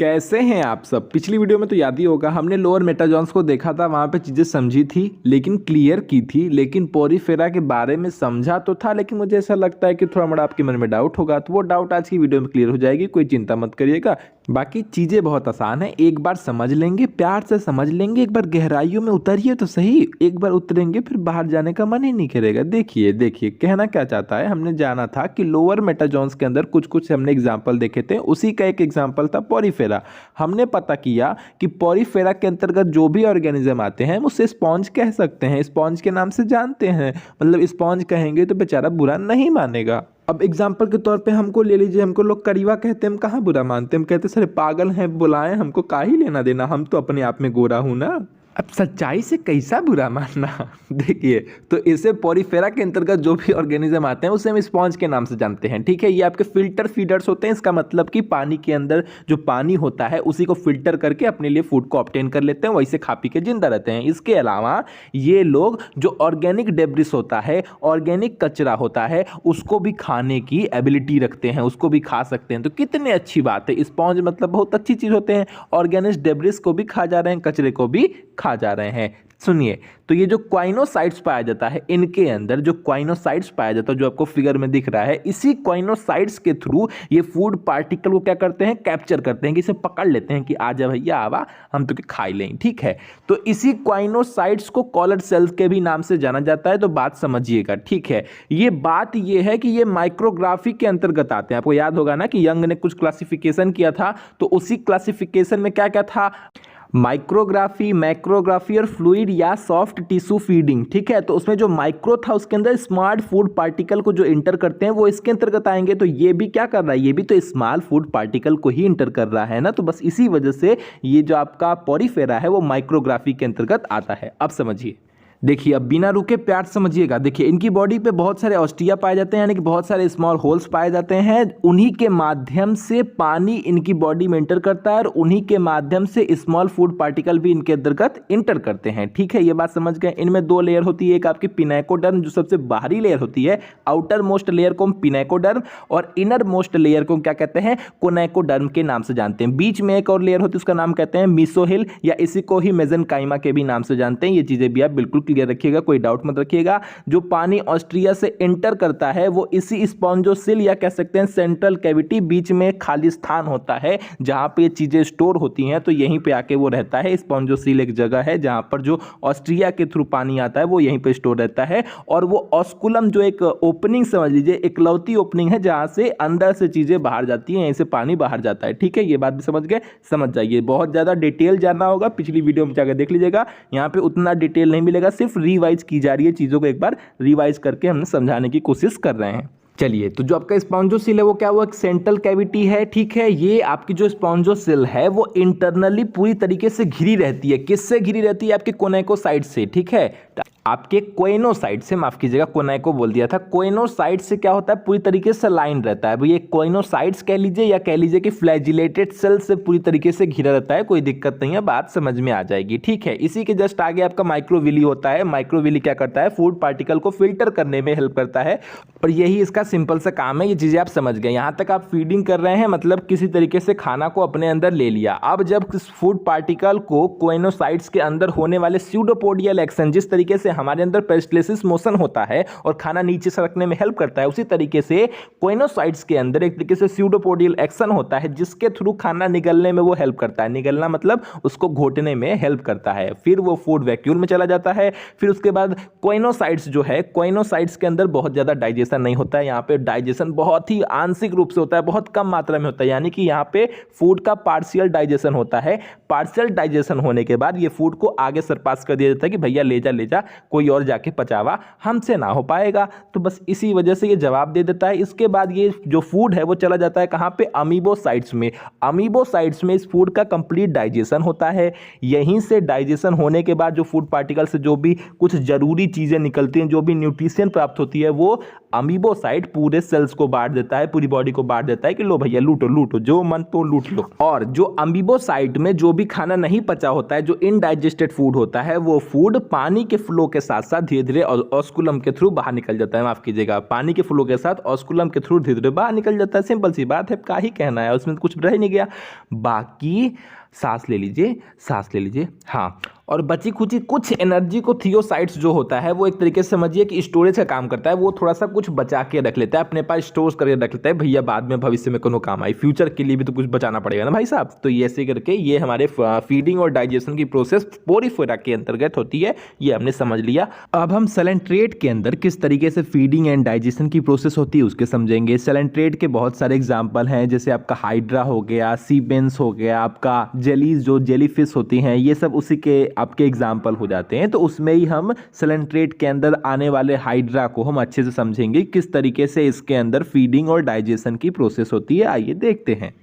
कैसे हैं आप सब। पिछली वीडियो में तो याद ही होगा, हमने लोअर मेटाजॉन्स को देखा था, वहाँ पे चीज़ें समझी थी लेकिन क्लियर की थी। लेकिन पोरीफेरा के बारे में समझा तो था, लेकिन मुझे ऐसा लगता है कि थोड़ा मोड़ा आपके मन में डाउट होगा, तो वो डाउट आज की वीडियो में क्लियर हो जाएगी। कोई चिंता मत करिएगा। बाकी चीज़ें बहुत आसान है, एक बार समझ लेंगे, प्यार से समझ लेंगे, एक बार गहराइयों में उतरिए तो सही। एक बार उतरेंगे फिर बाहर जाने का मन ही नहीं करेगा। देखिए देखिए कहना क्या चाहता है। हमने जाना था कि लोअर मेटाजॉन्स के अंदर कुछ कुछ हमने एग्जाम्पल देखे थे, उसी का एक एग्जाम्पल था पोरीफेरा। हमने पता किया कि पोरीफेरा के अंतर्गत जो भी ऑर्गेनिज्म आते हैं उसे स्पॉन्ज कह सकते हैं, स्पॉन्ज के नाम से जानते हैं। मतलब स्पॉन्ज कहेंगे तो बेचारा बुरा नहीं मानेगा। अब एग्जाम्पल के तौर पे हमको ले लीजिए, हमको लोग करीवा कहते हैं, हम कहाँ बुरा मानते हैं, हम कहते हैं सर पागल हैं, बुलाएं, हमको का ही लेना देना, हम तो अपने आप में गोरा हूं ना। अब सच्चाई से कैसा बुरा मानना। देखिए, तो इसे पोरीफेरा के अंतर्गत जो भी ऑर्गेनिज्म आते हैं उसे हम स्पॉन्ज के नाम से जानते हैं। ठीक है, ये आपके फिल्टर फीडर्स होते हैं। इसका मतलब कि पानी के अंदर जो पानी होता है उसी को फिल्टर करके अपने लिए फूड को ऑब्टेन कर लेते हैं, वैसे खा पी के जिंदा रहते हैं। इसके अलावा ये लोग जो ऑर्गेनिक डेब्रिस होता है, ऑर्गेनिक कचरा होता है, उसको भी खाने की एबिलिटी रखते हैं, उसको भी खा सकते हैं। तो कितनी अच्छी बात है। स्पॉन्ज मतलब बहुत अच्छी चीज होते हैं, ऑर्गेनिक डेब्रिस को भी खा जा रहे हैं, कचरे को भी खा जा रहे हैं। सुनिए, तो ये जो क्वाइनोसाइट्स पाया जाता है, इनके अंदर जो क्वाइनोसाइट्स पाया जाता है, जो आपको फिगर में दिख रहा है, इसी क्वाइनोसाइट्स के थ्रू ये फूड पार्टिकल को क्या करते हैं, कैप्चर करते हैं, कि इसे पकड़ लेते हैं कि आजा भैया आवा, हम तो खा ही लें। ठीक है, तो इसी क्वाइनोसाइट्स को कॉलर सेल्स के भी नाम से जाना जाता है। तो बात समझिएगा। ठीक है, ये बात ये है कि ये माइक्रोग्राफी के अंतर्गत आते हैं। आपको याद होगा ना कि यंग ने कुछ क्लासिफिकेशन किया था, तो उसी क्लासिफिकेशन में क्या क्या था, माइक्रोग्राफी, मैक्रोग्राफी और फ्लूइड या सॉफ्ट टिश्यू फीडिंग। ठीक है, तो उसमें जो माइक्रो था उसके अंदर स्मॉल फूड पार्टिकल को जो इंटर करते हैं वो इसके अंतर्गत आएंगे। तो ये भी क्या कर रहा है, ये भी तो स्मॉल फूड पार्टिकल को ही इंटर कर रहा है ना। तो बस इसी वजह से ये जो आपका पोरीफेरा है वो माइक्रोग्राफी के अंतर्गत आता है। अब समझिए, देखिए, अब बिना रुके प्यार समझिएगा। देखिए, इनकी बॉडी पे बहुत सारे ऑस्टिया पाए जाते हैं, यानी कि बहुत सारे स्मॉल होल्स पाए जाते हैं। उन्हीं के माध्यम से पानी इनकी बॉडी में इंटर करता है और उन्हीं के माध्यम से स्मॉल फूड पार्टिकल भी इनके अंतर्गत इंटर करते हैं। ठीक है, ये बात समझ गए। इनमें दो लेयर होती है, एक आपकी पिनाकोडर्म जो सबसे बाहरी लेयर होती है, आउटर मोस्ट लेयर को हम पिनाकोडर्म, और इनर मोस्ट लेयर को क्या कहते हैं, कोनाकोडर्म के नाम से जानते हैं। बीच में एक और लेयर होती है, उसका नाम कहते हैं मीसोहिल, या इसी को ही मेसेनकाइमा के भी नाम से जानते हैं। ये चीजें भी आप बिल्कुल क्लियर रखिएगा, कोई डाउट मत रखिएगा। जो पानी ऑस्ट्रिया से एंटर करता है वो इसी स्पॉन्जोसिल या कह सकते हैं सेंट्रल कैविटी, बीच में खाली स्थान होता है जहां पे ये चीजें स्टोर होती हैं, तो यहीं पे आके वो रहता है। स्पॉन्जोसिल एक जगह है जहां पर जो ऑस्ट्रिया के थ्रू पानी आता है वो यहीं पे स्टोर रहता है। और वो ऑस्कुलम जो एक ओपनिंग समझ लीजिए, इकलौती ओपनिंग है जहां से अंदर से चीजें बाहर जाती हैं, यहीं से पानी बाहर जाता है। ठीक है, ये बात भी समझ गए, समझ जाइए। बहुत ज्यादा डिटेल जानना होगा, पिछली वीडियो में जाकर देख लीजिएगा, यहाँ पे उतना डिटेल नहीं मिलेगा, सिर्फ रिवाइज की जा रही है चीजों को, एक बार रिवाइज करके हम समझाने की कोशिश कर रहे हैं। चलिए, तो जो आपका स्पॉन्जोसिल है वो क्या, वो एक सेंट्रल कैविटी है। ठीक है, ये आपकी जो स्पॉन्जोसिल है वो इंटरनली पूरी तरीके से घिरी रहती है। किससे घिरी रहती है, आपके कोनेकोसाइट से। ठीक है, आपके कोइनोसाइट से, माफ कीजिएगा कोनेको बोल दिया था, कोइनोसाइट से क्या होता है, पूरी तरीके से लाइन रहता है। ये कोइनोसाइट्स कह लीजिए या कह लीजिए कि फ्लैजिलेटेड सेल से पूरी तरीके से घिरा रहता है। कोई दिक्कत नहीं है, बात समझ में आ जाएगी। ठीक है, इसी के जस्ट आगे आपका माइक्रोविली होता है। माइक्रोविली क्या करता है, फूड पार्टिकल को फिल्टर करने में हेल्प करता है, और यही इसका सिंपल सा काम है। ये चीजें आप समझ गए। यहां तक आप फीडिंग कर रहे हैं, मतलब किसी तरीके से खाना को अपने अंदर ले लिया। अब जब फूड पार्टिकल को कोइनोसाइट्स के अंदर होने वाले स्यूडोपोडियल एक्शन, जिस तरीके से हमारे अंदर पेरिस्टलिसिस मोशन होता है और खाना नीचे सरकने में हेल्प करता है, उसी तरीके से कोइनोसाइट्स के अंदर एक तरीके से स्यूडोपोडियल एक्शन होता है, जिसके थ्रू खाना निगलने में वो हेल्प करता है। निगलना मतलब उसको घोटने में हेल्प करता है। फिर वो फूड वैक्यूल में चला जाता है। फिर उसके बाद कोइनोसाइट्स जो है, कोइनोसाइट्स के अंदर बहुत ज्यादा डाइजेशन नहीं होता है। यहाँ पे डाइजेशन बहुत ही आंशिक रूप से होता है, बहुत कम मात्रा में होता है, यानी कि यहाँ पे फूड का पार्शियल डाइजेशन होता है। पार्शियल डाइजेशन होने के बाद ये फूड को आगे सरपास कर दिया जाता है कि भैया ले जा, कोई और जाके पचावा, हमसे ना हो पाएगा। तो बस इसी वजह से ये जवाब दे देता है। इसके बाद ये जो फूड है वो चला जाता है कहां पे, अमीबोसाइट्स में। अमीबोसाइट्स में इस फूड का कंप्लीट डाइजेशन होता है। यहीं से डाइजेशन होने के बाद जो फूड पार्टिकल से जो भी कुछ जरूरी चीजें निकलती हैं, जो भी न्यूट्रिशन प्राप्त होती है, वो अमीबोसाइट पूरे सेल्स को बांट देता है, पूरी बॉडी को बांट देता है कि लो भैया लूटो लूटो, जो मन तो लूट लो। और जो अमीबोसाइट में जो भी खाना नहीं पचा होता है, जो इनडाइजेस्टेड फूड होता है, वो फूड पानी के फ्लो के साथ साथ धीरे धीरे ऑस्कुलम के थ्रू बाहर निकल जाता है, माफ कीजिएगा, पानी के फ्लो के साथ ऑस्कुलम के थ्रू धीरे धीरे बाहर निकल जाता है। सिंपल सी बात है, क्या ही कहना है, उसमें तो कुछ रह नहीं गया। बाकी सांस ले लीजिए, सांस ले लीजिए, हाँ। और बची खुची कुछ एनर्जी को थियोसाइट्स जो होता है वो एक तरीके से समझिए कि स्टोरेज का काम करता है। वो थोड़ा सा कुछ बचा के रख लेता है, अपने पास स्टोर करके रख लेता है, भैया बाद में भविष्य में कोनो काम आई, फ्यूचर के लिए भी तो कुछ बचाना पड़ेगा ना भाई साहब। तो ये ऐसे करके ये हमारे फीडिंग और डाइजेशन की प्रोसेस पोरीफेरा के अंतर्गत होती है, ये हमने समझ लिया। अब हम सेलेंट्रेट के अंदर किस तरीके से फीडिंग एंड डाइजेशन की प्रोसेस होती है उसके समझेंगे। सेलेंट्रेट के बहुत सारे एग्जाम्पल हैं, जैसे आपका हाइड्रा हो गया, सी बेंस हो गया, आपका जेलीज जो जेलीफिश होती हैं, ये सब उसी के आपके एग्जाम्पल हो जाते हैं। तो उसमें ही हम सेलेंट्रेट के अंदर आने वाले हाइड्रा को हम अच्छे से समझेंगे किस तरीके से इसके अंदर फीडिंग और डाइजेशन की प्रोसेस होती है। आइए देखते हैं।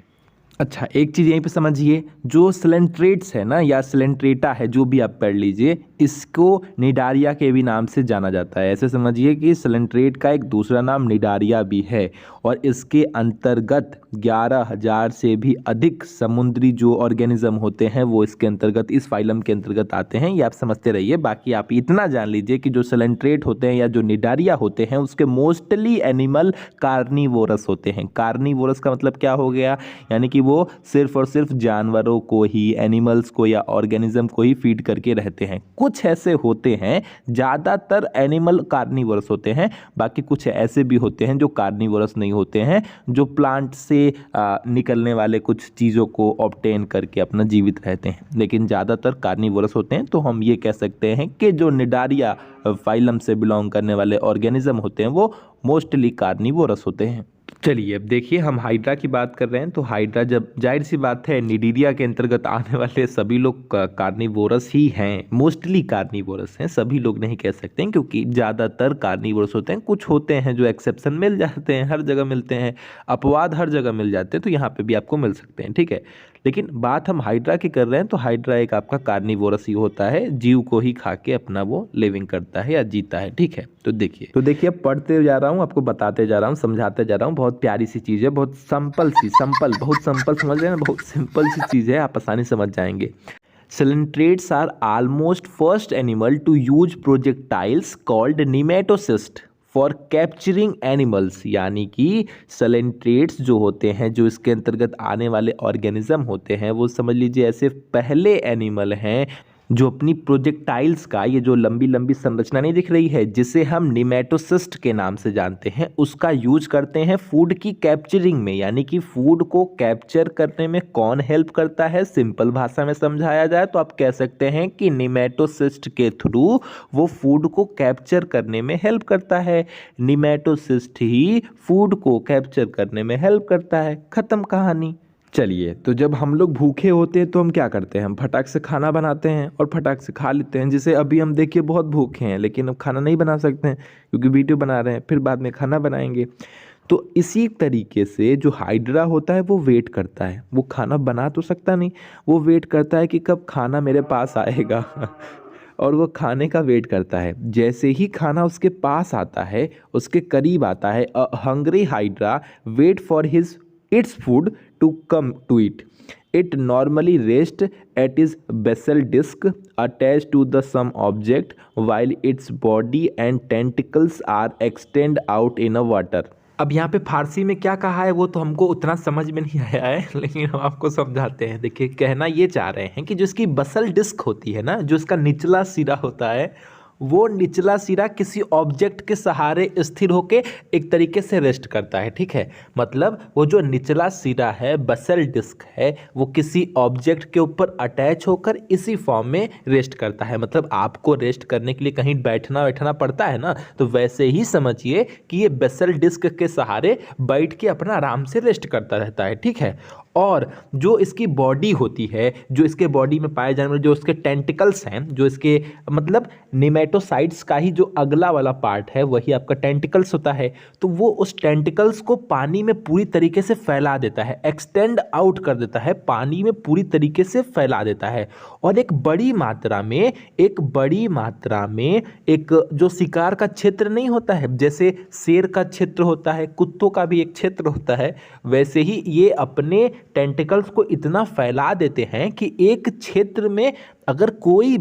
अच्छा, एक चीज़ यहीं पे समझिए, जो सेलेंट्रेट्स है ना या सेलेंट्रेटा है, जो भी आप पढ़ लीजिए, इसको निडारिया के भी नाम से जाना जाता है। ऐसे समझिए कि सेलेंट्रेट का एक दूसरा नाम निडारिया भी है और इसके अंतर्गत 11,000 से भी अधिक समुद्री जो ऑर्गेनिज्म होते हैं वो इसके अंतर्गत, इस फाइलम के अंतर्गत आते हैं। ये आप समझते रहिए। बाकी आप इतना जान लीजिए कि जो सेलेंट्रेट होते हैं या जो निडारिया होते हैं उसके मोस्टली एनिमल कार्निवोरस होते हैं। कार्निवोरस का मतलब क्या हो गया, यानी कि वो सिर्फ और सिर्फ जानवरों को ही, एनिमल्स को या ऑर्गेनिज्म को ही फीड करके रहते हैं। कुछ ऐसे होते हैं, ज़्यादातर एनिमल कार्निवोरस होते हैं, बाकी कुछ ऐसे भी होते हैं जो कार्निवोरस नहीं होते हैं, जो प्लांट से निकलने वाले कुछ चीज़ों को ऑब्टेन करके अपना जीवित रहते हैं, लेकिन ज़्यादातर कार्निवोरस होते हैं। तो हम ये कह सकते हैं कि जो निडारिया फाइलम से बिलोंग करने वाले ऑर्गेनिज्म होते हैं वो मोस्टली कार्निवोरस होते हैं। चलिए अब देखिए, हम हाइड्रा की बात कर रहे हैं, तो हाइड्रा, जब जाहिर सी बात है निडीरिया के अंतर्गत आने वाले सभी लोग कार्निवोरस ही हैं, मोस्टली कार्निवोरस हैं, सभी लोग नहीं कह सकते हैं क्योंकि ज़्यादातर कार्निवोरस होते हैं। कुछ होते हैं जो एक्सेप्शन मिल जाते हैं, हर जगह मिलते हैं, अपवाद हर जगह मिल जाते हैं, तो यहाँ पे भी आपको मिल सकते हैं, ठीक है। लेकिन बात हम हाइड्रा की कर रहे हैं, तो हाइड्रा एक आपका कार्निवोरस ही होता है, जीव को ही खा के अपना वो लिविंग करता है या जीता है, ठीक है। तो देखिए अब पढ़ते जा रहा हूँ, आपको बताते जा रहा हूँ, समझाते जा रहा हूँ। बहुत प्यारी सी चीज़ है, बहुत सिंपल, बहुत सिंपल, समझ रहे हैं ना, बहुत सिंपल सी चीज़ है, आप आसानी समझ जाएंगे। Coelentrates are almost first animal to use projectiles called nematocyst for capturing animals, यानी कि सेलेंट्रेट्स जो होते हैं, जो इसके अंतर्गत आने वाले ऑर्गेनिज्म होते हैं, वो समझ लीजिए ऐसे पहले एनिमल हैं जो अपनी प्रोजेक्टाइल्स का, ये जो लंबी लंबी संरचना नहीं दिख रही है जिसे हम निमेटोसिस्ट के नाम से जानते हैं, उसका यूज करते हैं फूड की कैप्चरिंग में। यानी कि फूड को कैप्चर करने में कौन हेल्प करता है, सिंपल भाषा में समझाया जाए तो आप कह सकते हैं कि निमेटोसिस्ट के थ्रू वो फूड को कैप्चर करने में हेल्प करता है। निमेटोसिस्ट ही फूड को कैप्चर करने में हेल्प करता है, खत्म कहानी। चलिए, तो जब हम लोग भूखे होते हैं तो हम क्या करते हैं, हम फटाक से खाना बनाते हैं और फटाक से खा लेते हैं। जैसे अभी हम देखिए बहुत भूखे हैं लेकिन अब खाना नहीं बना सकते हैं क्योंकि वीडियो बना रहे हैं, फिर बाद में खाना बनाएंगे। तो इसी तरीके से जो हाइड्रा होता है वो वेट करता है, वो खाना बना तो सकता नहीं, वो वेट करता है कि कब खाना मेरे पास आएगा और वो खाने का वेट करता है। जैसे ही खाना उसके पास आता है, उसके करीब आता है, a hungry hydra wait for its food to come to it. It normally rests at its basal disc attached to the some object while its body and tentacles are extend out in a water. अब यहाँ पे फारसी में क्या कहा है वो तो हमको उतना समझ में नहीं आया है, लेकिन हम आपको समझाते हैं। देखिए, कहना ये चाह रहे हैं कि जो इसकी बसल डिस्क होती है ना, जो इसका निचला सिरा होता है, वो निचला सिरा किसी ऑब्जेक्ट के सहारे स्थिर होके एक तरीके से रेस्ट करता है, ठीक है। मतलब वो जो निचला सिरा है, बसल डिस्क है, वो किसी ऑब्जेक्ट के ऊपर अटैच होकर इसी फॉर्म में रेस्ट करता है। मतलब आपको रेस्ट करने के लिए कहीं बैठना पड़ता है ना, तो वैसे ही समझिए कि ये बसल डिस्क के सहारे बैठ के अपना आराम से रेस्ट करता रहता है, ठीक है। और जो इसकी बॉडी होती है, जो इसके बॉडी में पाए जाने वाले जो इसके टेंटिकल्स हैं, जो इसके मतलब निमेटोसाइट्स का ही जो अगला वाला पार्ट है वही आपका टेंटिकल्स होता है। तो वो उस टेंटिकल्स को पानी में पूरी तरीके से फैला देता है, एक्सटेंड आउट कर देता है, पानी में पूरी तरीके से फैला देता है। और एक बड़ी मात्रा में एक जो शिकार का क्षेत्र नहीं होता है, जैसे शेर का क्षेत्र होता है, कुत्तों का भी एक क्षेत्र होता है, वैसे ही ये अपने टेंटिकल्स को इतना फैला देते हैं कि एक क्षेत्र में अगर कोई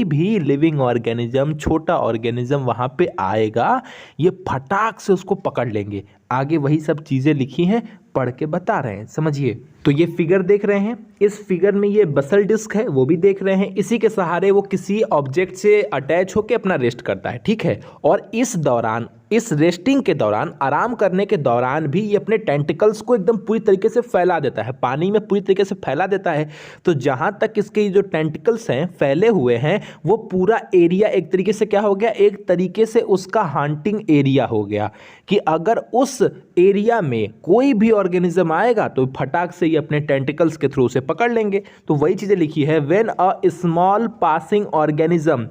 भी लिविंग ऑर्गेनिज्म, छोटा ऑर्गेनिज्म वहां पे आएगा, ये फटाक से उसको पकड़ लेंगे। आगे वही सब चीजें लिखी हैं, पढ़ के बता रहे हैं, समझिए। तो ये फिगर देख रहे हैं, इस फिगर में ये बसल डिस्क है वो भी देख रहे हैं, इसी के सहारे वो किसी ऑब्जेक्ट से अटैच होकर अपना रेस्ट करता है, ठीक है। और इस दौरान, इस रेस्टिंग के दौरान, आराम करने के दौरान भी ये अपने टेंटिकल्स को एकदम पूरी तरीके से फैला देता है, पानी में पूरी तरीके से फैला देता है। तो जहां तक इसके जो टेंटिकल्स हैं फैले हुए हैं, वो पूरा एरिया एक तरीके से क्या हो गया, एक तरीके से उसका हंटिंग एरिया हो गया, कि अगर उस एरिया में कोई भी ऑर्गेनिज्म आएगा तो फटाक से ये अपने टेंटिकल्स के थ्रू से पकड़ लेंगे। तो वही चीजें लिखी है, when a small passing organism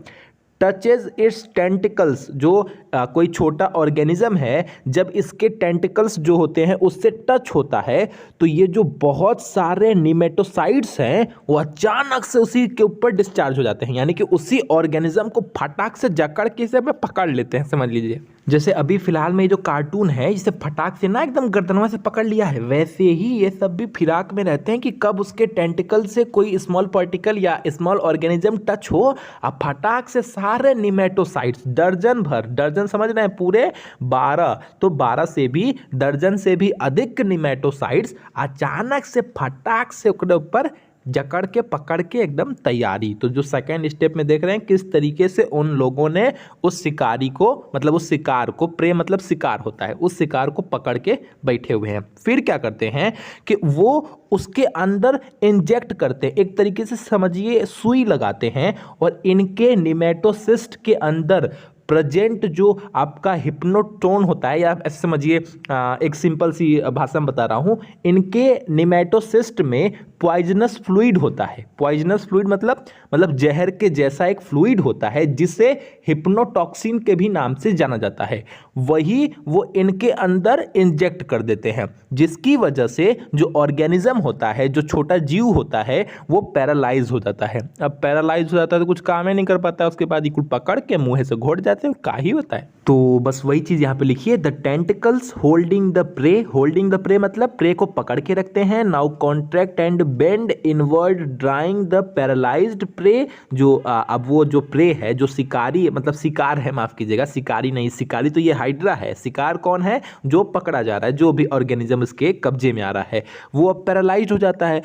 touches it's tentacles, जो कोई छोटा ऑर्गेनिज्म है, जब इसके टेंटिकल्स जो होते हैं उससे टच होता है, तो ये जो बहुत सारे निमेटोसाइड्स हैं वो अचानक से उसी के ऊपर डिस्चार्ज हो जाते हैं, यानी कि उसी ऑर्गेनिज्म को फटाक से जकड़ के इसे पकड़ लेते हैं, समझ लीजिए। जैसे अभी फिलहाल में ये जो कार्टून है, इसे फटाक से ना एकदम गर्दनवा से पकड़ लिया है, वैसे ही ये सब भी फिराक में रहते हैं कि कब उसके टेंटिकल से कोई स्मॉल पार्टिकल या स्मॉल ऑर्गेनिज्म टच हो, अब फटाक से सारे निमेटोसाइट्स, दर्जन भर, दर्जन समझ रहे हैं, पूरे 12, तो 12 से भी, दर्जन से भी अधिक निमेटोसाइट्स अचानक से फटाक से उसके ऊपर जकड़ के पकड़ के एकदम तैयारी। तो जो सेकंड स्टेप में देख रहे हैं किस तरीके से उन लोगों ने उस शिकारी को, मतलब उस शिकार को, प्रे मतलब शिकार होता है, उस शिकार को पकड़ के बैठे हुए हैं। फिर क्या करते हैं कि वो उसके अंदर इंजेक्ट करते हैं, एक तरीके से समझिए सुई लगाते हैं, और इनके निमेटोसिस्ट के अंदर प्रेजेंट जो आपका हिप्नोटोन होता है, या ऐसे समझिए, एक सिंपल सी भाषा में बता रहा हूँ, इनके निमेटोसिस्ट में पॉइजनस फ्लूइड होता है। पॉइजनस फ्लूइड मतलब जहर के जैसा एक फ्लूइड होता है, जिसे हिप्नोटॉक्सिन के भी नाम से जाना जाता है। वही वो इनके अंदर इंजेक्ट कर देते हैं, जिसकी वजह से जो ऑर्गेनिज्म होता है, जो छोटा जीव होता है, वो पैरालाइज हो जाता है। अब पैरालाइज हो जाता है तो कुछ काम ही नहीं कर पाता है, उसके बाद ये कुल पकड़ के मुंह से घोट जाते हैं, का ही होता है। तो बस वही चीज यहाँ पे लिखी है, the tentacles holding the prey, holding the prey मतलब प्रे को पकड़ के रखते हैं। Now contract and bend inward drawing the paralysed prey, जो अब वो जो प्रे है, जो शिकारी मतलब शिकार है, माफ कीजिएगा, शिकारी नहीं, शिकारी तो ये हाइड्रा है, शिकार कौन है, जो पकड़ा जा रहा है, जो भी ऑर्गेनिज्म इसके कब्जे में आ रहा है, वो अब पैरालाइज्ड हो जाता है।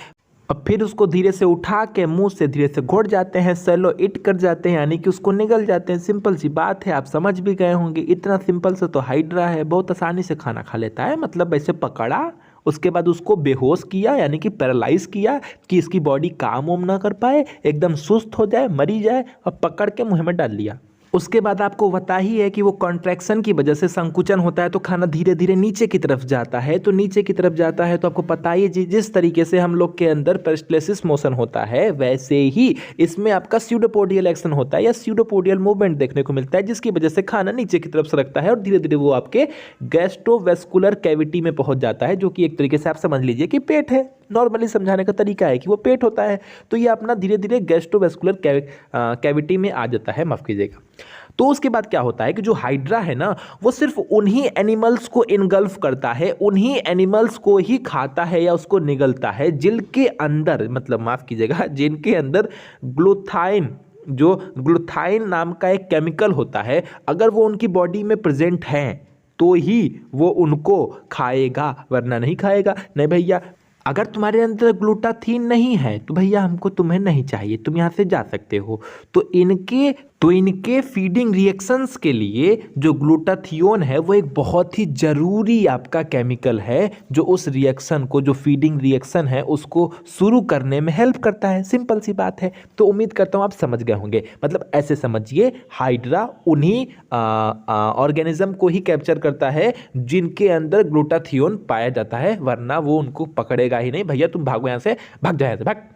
अब फिर उसको धीरे से उठा के मुंह से धीरे से घोट जाते हैं, सेलो इट कर जाते हैं, यानी कि उसको निगल जाते हैं। सिंपल सी बात है, आप समझ भी गए होंगे, इतना सिंपल से तो हाइड्रा है, बहुत आसानी से खाना खा लेता है। मतलब ऐसे पकड़ा, उसके बाद उसको बेहोश किया, यानी कि पैरालाइज किया, कि इसकी बॉडी काम वाम ना कर पाए, एकदम सुस्त हो जाए, मरी जाए, और पकड़ के मुँह में डाल लिया। उसके बाद आपको पता ही है कि वो कॉन्ट्रैक्शन की वजह से संकुचन होता है, तो खाना धीरे धीरे नीचे की तरफ जाता है। तो नीचे की तरफ जाता है तो आपको पता ही है, जिस तरीके से हम लोग के अंदर पेरिस्टलिसिस मोशन होता है, वैसे ही इसमें आपका स्यूडोपोडियल एक्शन होता है या स्यूडोपोडियल मूवमेंट देखने को मिलता है, जिसकी वजह से खाना नीचे की तरफ सरकता है और धीरे धीरे वो आपके गैस्ट्रोवेस्कुलर कैविटी में पहुंच जाता है, जो कि एक तरीके से आप समझ लीजिए कि पेट है। नॉर्मली समझाने का तरीका है कि वो पेट होता है, तो ये अपना धीरे धीरे गैस्ट्रोवेस्कुलर कैविटी में आ जाता है, माफ कीजिएगा। तो उसके बाद क्या होता है कि जो हाइड्रा है ना, वो सिर्फ उन्हीं एनिमल्स को इनगल्फ करता है, उन्हीं एनिमल्स को ही खाता है या उसको निगलता है जिनके अंदर, मतलब माफ कीजिएगा, जिनके अंदर ग्लूथाइन, जो ग्लूथाइन नाम का एक केमिकल होता है, अगर वो उनकी बॉडी में प्रेजेंट है तो ही वो उनको खाएगा, वरना नहीं खाएगा। नहीं भैया, अगर तुम्हारे अंदर ग्लूटाथीन नहीं है तो भैया हमको तुम्हें नहीं चाहिए, तुम यहाँ से जा सकते हो। तो इनके फीडिंग रिएक्शंस के लिए जो ग्लूटाथियोन है वो एक बहुत ही ज़रूरी आपका केमिकल है, जो उस रिएक्शन को, जो फीडिंग रिएक्शन है, उसको शुरू करने में हेल्प करता है। सिंपल सी बात है। तो उम्मीद करता हूँ आप समझ गए होंगे। मतलब ऐसे समझिए, हाइड्रा उन्हीं ऑर्गेनिज्म को ही कैप्चर करता है जिनके अंदर ग्लूटाथियोन पाया जाता है, वरना वो उनको पकड़ेगा ही नहीं। भैया तुम भागो यहाँ से, भाग जाए, भाग।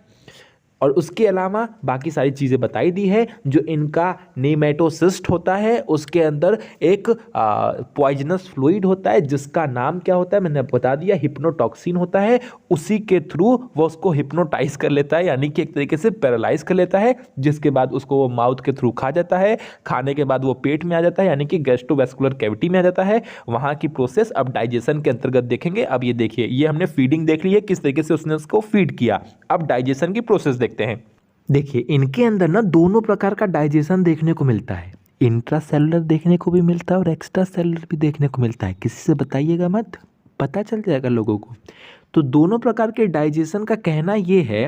और उसके अलावा बाकी सारी चीज़ें बताई दी है। जो इनका नेमेटोसिस्ट होता है उसके अंदर एक पॉइजनस फ्लूइड होता है जिसका नाम क्या होता है मैंने बता दिया, हिप्नोटॉक्सिन होता है। उसी के थ्रू वो उसको हिप्नोटाइज कर लेता है, यानी कि एक तरीके से पैरालाइज कर लेता है, जिसके बाद उसको वो माउथ के थ्रू खा जाता है। खाने के बाद वो पेट में आ जाता है, यानी कि गैस्ट्रोवैस्कुलर कैविटी में आ जाता है। वहाँ की प्रोसेस अब डाइजेशन के अंतर्गत देखेंगे। अब ये देखिए, ये हमने फीडिंग देख ली है, किस तरीके से उसने उसको फीड किया। अब डाइजेशन की प्रोसेस देखते हैं। देखिए इनके अंदर ना दोनों प्रकार का डाइजेशन देखने को मिलता है, इंट्रा सेलुलर देखने को भी मिलता है और एक्स्ट्रा सेलुलर भी देखने को मिलता है। किसी से बताइएगा मत, पता चल जाएगा लोगों को। तो दोनों प्रकार के डाइजेशन का कहना ये है,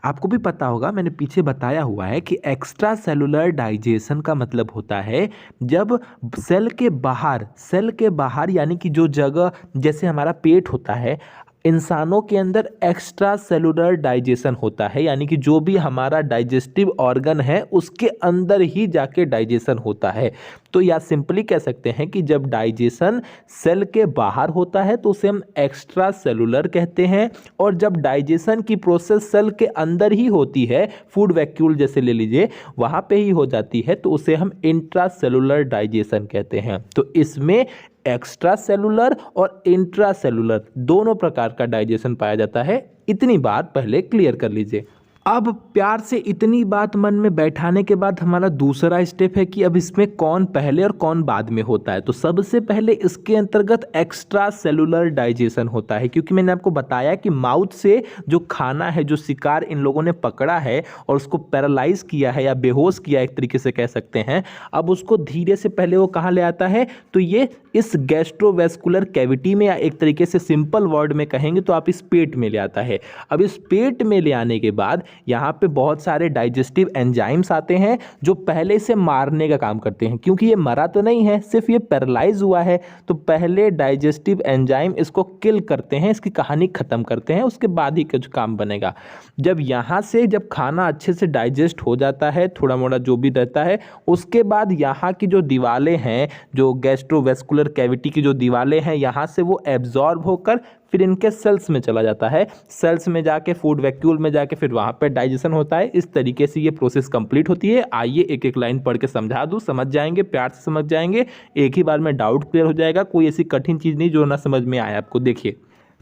आपको भी पता होगा, मैंने पीछे बताया हुआ है कि एक्स्ट्रा सेलुलर डाइजेशन का मतलब होता है जब सेल के बाहर यानी कि जो जगह, जैसे हमारा पेट होता है, इंसानों के अंदर एक्स्ट्रा सेलुलर डाइजेशन होता है, यानी कि जो भी हमारा डाइजेस्टिव ऑर्गन है उसके अंदर ही जाके डाइजेशन होता है। तो या सिंपली कह सकते हैं कि जब डाइजेशन सेल के बाहर होता है तो उसे हम एक्स्ट्रा सेलुलर कहते हैं, और जब डाइजेशन की प्रोसेस सेल के अंदर ही होती है, फूड वैक्यूल जैसे ले लीजिए, वहाँ पे ही हो जाती है, तो उसे हम इंट्रा सेलुलर डाइजेशन कहते हैं। तो इसमें एक्स्ट्रा सेलुलर और इंट्रा सेलुलर दोनों प्रकार का डाइजेशन पाया जाता है। इतनी बात पहले क्लियर कर लीजिए। अब प्यार से इतनी बात मन में बैठाने के बाद हमारा दूसरा स्टेप है कि अब इसमें कौन पहले और कौन बाद में होता है। तो सबसे पहले इसके अंतर्गत एक्स्ट्रा सेलुलर डाइजेशन होता है, क्योंकि मैंने आपको बताया कि माउथ से जो खाना है, जो शिकार इन लोगों ने पकड़ा है और उसको पैरालाइज किया है या बेहोश किया, एक तरीके से कह सकते हैं, अब उसको धीरे से पहले वो कहाँ ले आता है, तो ये इस गैस्ट्रोवैस्कुलर कैविटी में, या एक तरीके से सिंपल वर्ड में कहेंगे तो आप इस पेट में ले आता है। अब इस पेट में ले आने के बाद यहाँ पे बहुत सारे डाइजेस्टिव एंजाइम्स आते हैं जो पहले से मारने का काम करते हैं, क्योंकि ये मरा तो नहीं है, सिर्फ ये पैरालाइज हुआ है। तो पहले डाइजेस्टिव एंजाइम इसको किल करते हैं, इसकी कहानी खत्म करते हैं, उसके बाद ही कुछ काम बनेगा। जब यहाँ से जब खाना अच्छे से डाइजेस्ट हो जाता है, थोड़ा मोड़ा जो भी रहता है, उसके बाद यहाँ की जो दीवारें हैं, जो गैस्ट्रोवैस्कुलर कैविटी की जो दीवारें हैं, यहाँ से वो एब्जॉर्ब होकर फिर इनके सेल्स में चला जाता है। सेल्स में जाके फूड वैक्यूल में जाके फिर वहाँ पे डाइजेशन होता है। इस तरीके से ये प्रोसेस कंप्लीट होती है। आइए एक एक लाइन पढ़ के समझा दूँ, समझ जाएंगे, प्यार से समझ जाएंगे, एक ही बार में डाउट क्लियर हो जाएगा। कोई ऐसी कठिन चीज़ नहीं जो ना समझ में आए आपको। देखिए,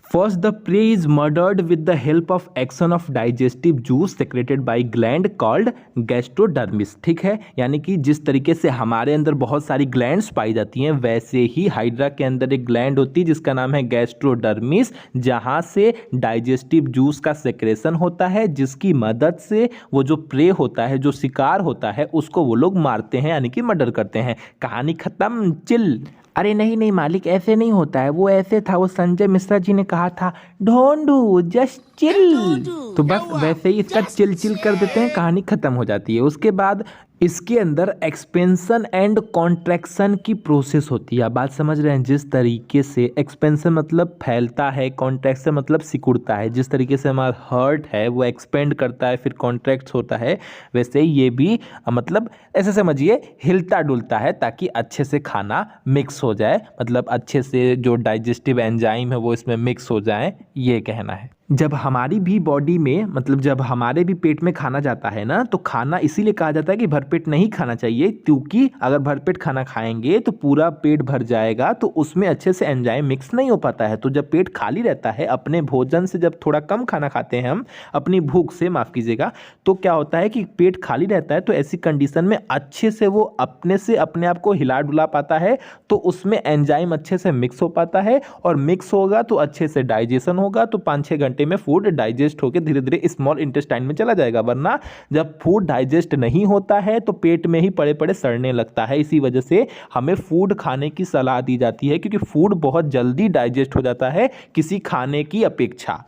First, the prey is murdered with the help of action of digestive juice secreted by gland called gastrodermis। ठीक है, यानी कि जिस तरीके से हमारे अंदर बहुत सारी ग्लैंड्स पाई जाती हैं, वैसे ही हाइड्रा के अंदर एक ग्लैंड होती है जिसका नाम है गैस्ट्रोडर्मिस, जहाँ से डाइजेस्टिव जूस का सेक्रेशन होता है, जिसकी मदद से वो जो प्रे होता है, जो शिकार होता है, उसको वो लोग मारते हैं, यानी कि मर्डर करते हैं। कहानी खत्म, चिल। अरे नहीं नहीं मालिक, ऐसे नहीं होता है, वो ऐसे था, वो संजय मिश्रा जी ने कहा था, डोंट डू जस्ट चिल। तो बस वैसे ही इसका चिल चिल कर देते हैं, कहानी खत्म हो जाती है। उसके बाद इसके अंदर एक्सपेंशन एंड कॉन्ट्रैक्शन की प्रोसेस होती है। आप बात समझ रहे हैं, जिस तरीके से एक्सपेंशन मतलब फैलता है, कॉन्ट्रैक्शन मतलब सिकुड़ता है, जिस तरीके से हमारा हार्ट है वो एक्सपेंड करता है फिर कॉन्ट्रैक्ट होता है, वैसे ये भी मतलब ऐसे समझिए हिलता डुलता है ताकि अच्छे से खाना मिक्स हो जाए, मतलब अच्छे से जो डाइजेस्टिव एंजाइम है वो इसमें मिक्स हो जाए, ये कहना है। जब हमारी भी बॉडी में, मतलब जब हमारे भी पेट में खाना जाता है ना, तो खाना इसीलिए कहा जाता है कि भरपेट नहीं खाना चाहिए, क्योंकि अगर भरपेट खाना खाएंगे तो पूरा पेट भर जाएगा, तो उसमें अच्छे से एंजाइम मिक्स नहीं हो पाता है। तो जब पेट खाली रहता है, अपने भोजन से जब थोड़ा कम खाना खाते हैं हम, अपनी भूख से, माफ़ कीजिएगा, तो क्या होता है कि पेट खाली रहता है, तो ऐसी कंडीशन में अच्छे से वो अपने से अपने आप को हिला डुला पाता है, तो उसमें एंजाइम अच्छे से मिक्स हो पाता है, और मिक्स होगा तो अच्छे से डाइजेशन होगा, तो 5-6 घंटे में फूड डाइजेस्ट होकर धीरे धीरे स्मॉल इंटेस्टाइन में चला जाएगा। वरना जब फूड डाइजेस्ट नहीं होता है तो पेट में ही पड़े पड़े सड़ने लगता है। इसी वजह से हमें फूड खाने की सलाह दी जाती है, क्योंकि फूड बहुत जल्दी डाइजेस्ट हो जाता है किसी खाने की अपेक्षा।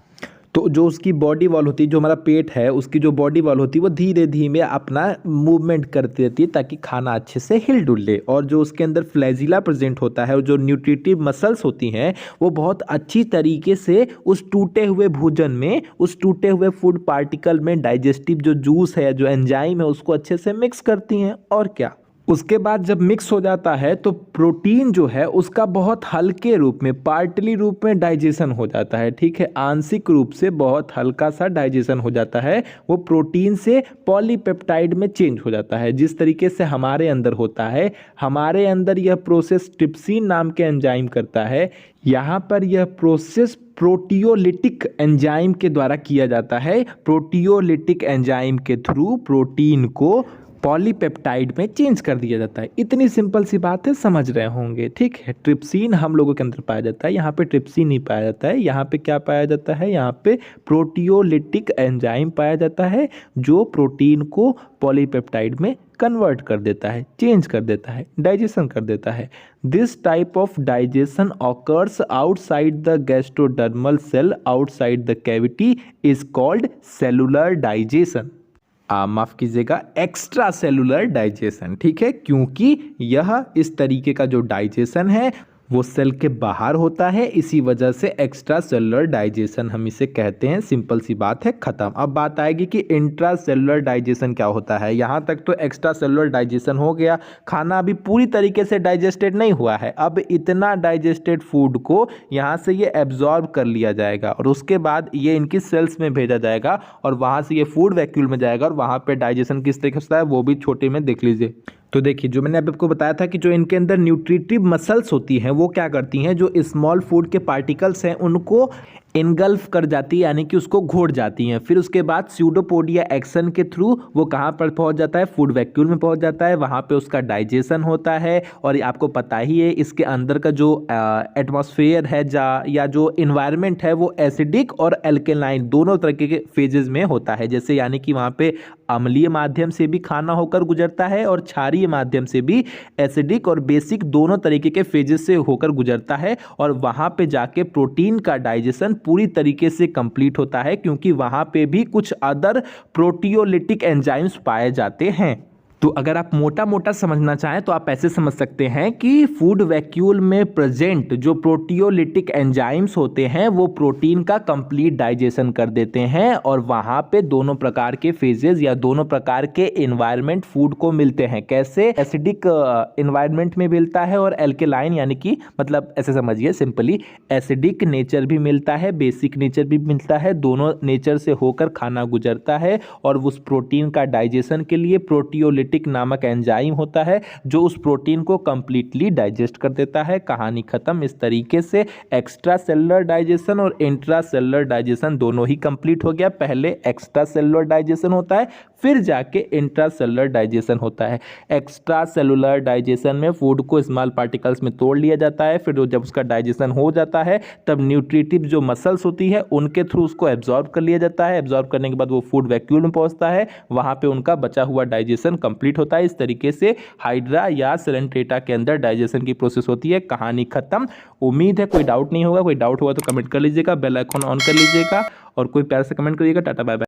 तो जो उसकी बॉडी वॉल होती है, जो हमारा पेट है, उसकी जो बॉडी वॉल होती है वो धीरे धीरे अपना मूवमेंट करती रहती है ताकि खाना अच्छे से हिल डुल ले। और जो उसके अंदर फ्लैजिला प्रेजेंट होता है और जो न्यूट्रिटिव मसल्स होती हैं, वो बहुत अच्छी तरीके से उस टूटे हुए भोजन में, उस टूटे हुए फूड पार्टिकल में डाइजेस्टिव जो जूस है, जो एंजाइम है, उसको अच्छे से मिक्स करती हैं। और क्या, उसके बाद जब मिक्स हो जाता है तो प्रोटीन जो है उसका बहुत हल्के रूप में, पार्टली रूप में डाइजेशन हो जाता है, ठीक है, आंशिक रूप से बहुत हल्का सा डाइजेशन हो जाता है, वो प्रोटीन से पॉलीपेप्टाइड में चेंज हो जाता है। जिस तरीके से हमारे अंदर होता है, हमारे अंदर यह प्रोसेस ट्रिप्सिन नाम के एंजाइम करता है, यहाँ पर यह प्रोसेस प्रोटियोलिटिक एंजाइम के द्वारा किया जाता है। प्रोटियोलिटिक एंजाइम के थ्रू प्रोटीन को पॉलीपेप्टाइड में चेंज कर दिया जाता है। इतनी सिंपल सी बात है, समझ रहे होंगे, ठीक है। ट्रिप्सिन हम लोगों के अंदर पाया जाता है, यहाँ पे ट्रिप्सिन नहीं पाया जाता है। यहाँ पे क्या पाया जाता है, यहाँ पे प्रोटियोलिटिक एंजाइम पाया जाता है जो प्रोटीन को पॉलीपेप्टाइड में कन्वर्ट कर देता है, चेंज कर देता है, डाइजेशन कर देता है। This type of digestion occurs outside the gastrodermal cell, outside the cavity, is called cellular digestion. माफ कीजिएगा, एक्स्ट्रा सेलुलर डाइजेशन, ठीक है, क्योंकि यह इस तरीके का जो डाइजेशन है वो सेल के बाहर होता है, इसी वजह से एक्स्ट्रा सेलुलर डाइजेशन हम इसे कहते हैं। सिंपल सी बात है, खत्म। अब बात आएगी कि इंट्रा सेलुलर डाइजेशन क्या होता है। यहाँ तक तो एक्स्ट्रा सेलुलर डाइजेशन हो गया, खाना अभी पूरी तरीके से डाइजेस्टेड नहीं हुआ है। अब इतना डाइजेस्टेड फूड को यहाँ से ये एब्जॉर्ब कर लिया जाएगा और उसके बाद ये इनकी सेल्स में भेजा जाएगा और वहाँ से ये फूड वैक्यूल में जाएगा और वहाँ पर डाइजेशन किस तरीके से होता है वो भी छोटे में देख लीजिए। तो देखिए, जो मैंने आपको बताया था कि जो इनके अंदर न्यूट्रिटिव मसल्स होती हैं वो क्या करती हैं, जो स्मॉल फूड के पार्टिकल्स हैं उनको इनगल्फ कर जाती है, यानी कि उसको घोट जाती हैं। फिर उसके बाद स्यूडोपोडिया एक्शन के थ्रू वो कहाँ पर पहुंच जाता है, फूड वैक्यूल में पहुंच जाता है, वहाँ पे उसका डाइजेशन होता है। और आपको पता ही है इसके अंदर का जो एटमॉस्फेयर है या जो इन्वायरमेंट है वो एसिडिक और एल्केलाइन दोनों तरह के फेजेस में होता है। जैसे यानी कि वहाँ पे अम्लीय माध्यम से भी खाना होकर गुजरता है और क्षारीय माध्यम से भी, एसिडिक और बेसिक दोनों तरीके के फेजेस से होकर गुजरता है। और वहाँ पे जाके प्रोटीन का डाइजेशन पूरी तरीके से कंप्लीट होता है, क्योंकि वहाँ पे भी कुछ अदर प्रोटियोलिटिक एंजाइम्स पाए जाते हैं। तो अगर आप मोटा मोटा समझना चाहें तो आप ऐसे समझ सकते हैं कि फूड वैक्यूल में प्रेजेंट जो प्रोटियोलिटिक एंजाइम्स होते हैं वो प्रोटीन का कंप्लीट डाइजेशन कर देते हैं और वहाँ पे दोनों प्रकार के फेजेस या दोनों प्रकार के एनवायरनमेंट फूड को मिलते हैं। कैसे, एसिडिक एनवायरनमेंट में मिलता है और एल्केलाइन, यानी कि मतलब ऐसे समझिए सिंपली, एसिडिक नेचर भी मिलता है, बेसिक नेचर भी मिलता है, दोनों नेचर से होकर खाना गुजरता है और उस प्रोटीन का डाइजेशन के लिए प्रोटियोलिटिक नामक एंजाइम होता है जो उस प्रोटीन को कंप्लीटली डाइजेस्ट कर देता है। कहानी खत्म। इस तरीके से एक्स्ट्रा सेलुलर डाइजेशन और इंट्रा सेलुलर डाइजेशन दोनों ही कंप्लीट हो गया। पहले एक्स्ट्रा सेलुलर डाइजेशन होता है, फिर जाके इंट्रा सेलुलर डाइजेशन होता है। एक्स्ट्रा सेलुलर डाइजेशन में फूड को स्मॉल पार्टिकल्स में तोड़ लिया जाता है, फिर जब उसका डाइजेशन हो जाता है तब न्यूट्रिटिव जो मसल्स होती है उनके थ्रू उसको एब्जॉर्ब कर लिया जाता है। एब्जॉर्ब करने के बाद वो फूड वैक्यूल में पहुंचता है, वहां पे उनका बचा हुआ डाइजेशन कंप्लीट होता है। इस तरीके से हाइड्रा या सेलेंट्रेटा के अंदर डाइजेशन की प्रोसेस होती है। कहानी खत्म। उम्मीद है कोई डाउट नहीं होगा। कोई डाउट होगा तो कमेंट कर लीजिएगा, बेल आइकन ऑन कर लीजिएगा और कोई प्यार से कमेंट करिएगा। Tata bye bye.